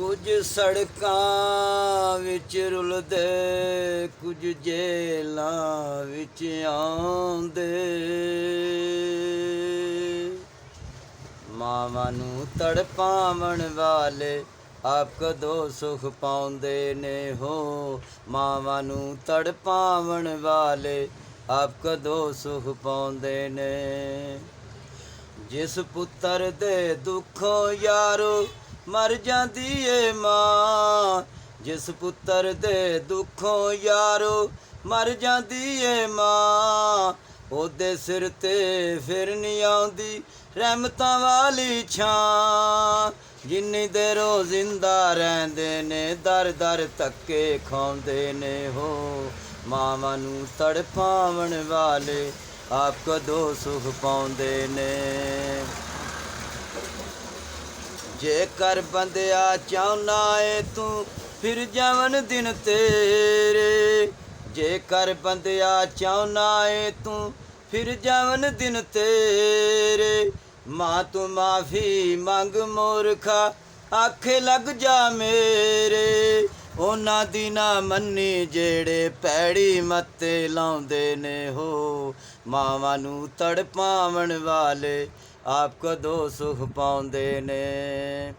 ਕੁਝ ਸੜਕਾਂ ਵਿੱਚ ਰੁਲਦੇ, ਕੁਝ ਜੇਲਾਂ ਵਿੱਚ ਆਉਂਦੇ। ਮਾਵਾਂ ਨੂੰ ਤੜਪਾਵਣ ਵਾਲੇ ਆਪ ਕਦੋਂ ਸੁਖ ਪਾਉਂਦੇ ਨੇ ਹੋ। ਮਾਵਾਂ ਨੂੰ ਤੜਪਾਵਣ ਵਾਲੇ ਆਪ ਕਦੋਂ ਸੁਖ ਪਾਉਂਦੇ ਨੇ। ਜਿਸ ਪੁੱਤਰ ਦੇ ਦੁੱਖੋਂ ਯਾਰੋ ਮਰ ਜਾਂਦੀ ਏ ਮਾਂ, ਜਿਸ ਪੁੱਤਰ ਦੇ ਦੁੱਖੋਂ ਯਾਰੋ ਮਰ ਜਾਂਦੀ ਏ ਮਾਂ, ਉਹਦੇ ਸਿਰ ਤੇ ਫਿਰ ਨਹੀਂ ਆਉਂਦੀ ਰਹਿਮਤਾਂ ਵਾਲੀ ਛਾਂ। ਜਿੰਨੀ ਦੇਰ ਉਹ ਜ਼ਿੰਦਾ ਰਹਿੰਦੇ ਨੇ ਦਰ ਦਰ ਧੱਕੇ ਖਾਂਦੇ ਨੇ ਹੋ। ਮਾਵਾਂ ਨੂੰ ਤੜਪਾਵਣ ਵਾਲੇ ਆਪ ਕਦੋਂ ਸੁਖ ਪਾਉਂਦੇ ਨੇ। ਜੇਕਰ ਬੰਦਿਆ ਚਾਹੁੰਦਾ ਏ ਤੂੰ ਫਿਰ ਜਾਵਨ ਦਿਨ ਤੇਰੇ, ਜੇਕਰ ਬੰਦਿਆ ਚਾਹੁੰਦਾ ਏ ਤੂੰ ਫਿਰ ਜਾਵਨ ਦਿਨ ਤੇਰੇ। ਮਾਂ ਤੂੰ ਮਾਫੀ ਮੰਗ ਮੂਰਖਾ ਆਖੇ ਲੱਗ ਜਾ ਮੇਰੇ, ਉਹਨਾਂ ਦੀ ਨਾ ਮੰਨੀ ਜਿਹੜੇ ਪੈੜੀ ਮੱਤੇ ਲਾਉਂਦੇ ਨੇ ਹੋ। ਮਾਵਾਂ ਨੂੰ ਤੜਪਾਵਣ ਵਾਲੇ ਆਪ ਕਦੋਂ ਸੁਖ ਪਾਉਂਦੇ ਨੇ।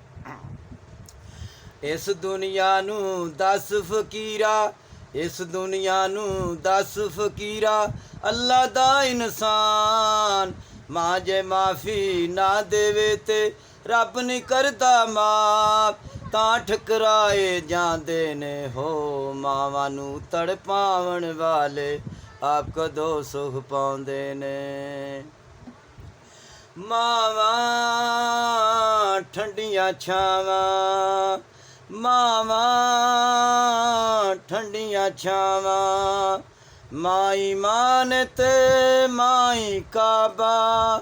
ਇਸ ਦੁਨੀਆ ਨੂੰ ਦੱਸ ਫਕੀਰਾ, ਇਸ ਦੁਨੀਆ ਨੂੰ ਦੱਸ ਫਕੀਰਾ ਅੱਲਾ ਦਾ ਇਨਸਾਨ। ਮਾਂ ਜੇ ਮਾਫੀ ਨਾ ਦੇਵੇ ਤੇ ਰੱਬ ਨਹੀਂ ਕਰਦਾ ਮਾਫ, ਤਾਂ ਠਕਰਾਏ ਜਾਂਦੇ ਨੇ ਹੋ। ਮਾਵਾਂ ਨੂੰ ਤੜਪਾਵਣ ਵਾਲੇ ਆਪ ਕਦੋਂ ਸੁਖ ਪਾਉਂਦੇ ਨੇ। ਮਾਵਾਂ ਠੰਡੀਆਂ ਛਾਵਾਂ, ਮਾਵਾਂ ਠੰਡੀਆਂ ਛਾਵਾਂ, ਮਾਂ ਈਮਾਨ ਤੇ ਮਾਈ ਕਾਬਾ,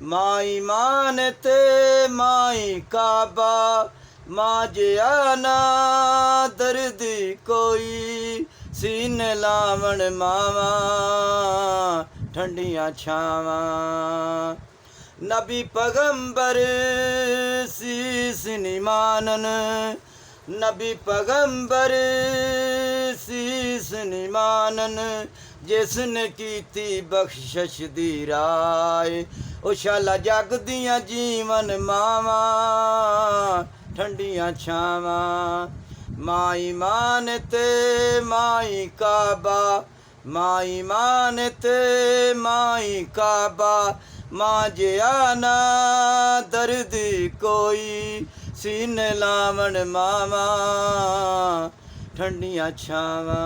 ਮਾਂ ਈਮਾਨ ਤੇ ਮਾਈ ਕਾਬਾ। ਮਾਂ ਜਿਹਾ ਨਾ ਦਰਦੀ ਕੋਈ ਸੀਨੇ ਲਾਵਣ ਮਾਵਾਂ ਠੰਡੀਆਂ ਛਾਵਾਂ। ਨਬੀ ਪਗੰਬਰ ਸੀਸ ਨੀ ਮਾਨਨ, ਨਬੀ ਪਗੰਬਰ ਸੀਸ ਨੀ ਮਾਨਨ। ਜਿਸ ਨੇ ਕੀਤੀ ਬਖਸ਼ਿਸ਼ ਦੀ ਰਾਏ ਉਹ ਸ਼ਾਲਾ ਜਗ ਦੀਆਂ ਜੀਵਨ ਮਾਵਾਂ ਠੰਡੀਆਂ ਛਾਵਾਂ। ਮਾਂ ਈਮਾਨ ਤੇ ਮਾਈ ਕਾਬਾ, ਮਾਂ ਈਮਾਨ ਤੇ ਮਾਈ ਕਾਬਾ। ਮਾਂ ਜਿਹਾ ਨਾ ਦਰਦੀ ਕੋਈ ਸੀਨੇ ਲਾਵਣ ਮਾਵਾਂ ਠੰਡੀਆਂ ਛਾਵਾਂ।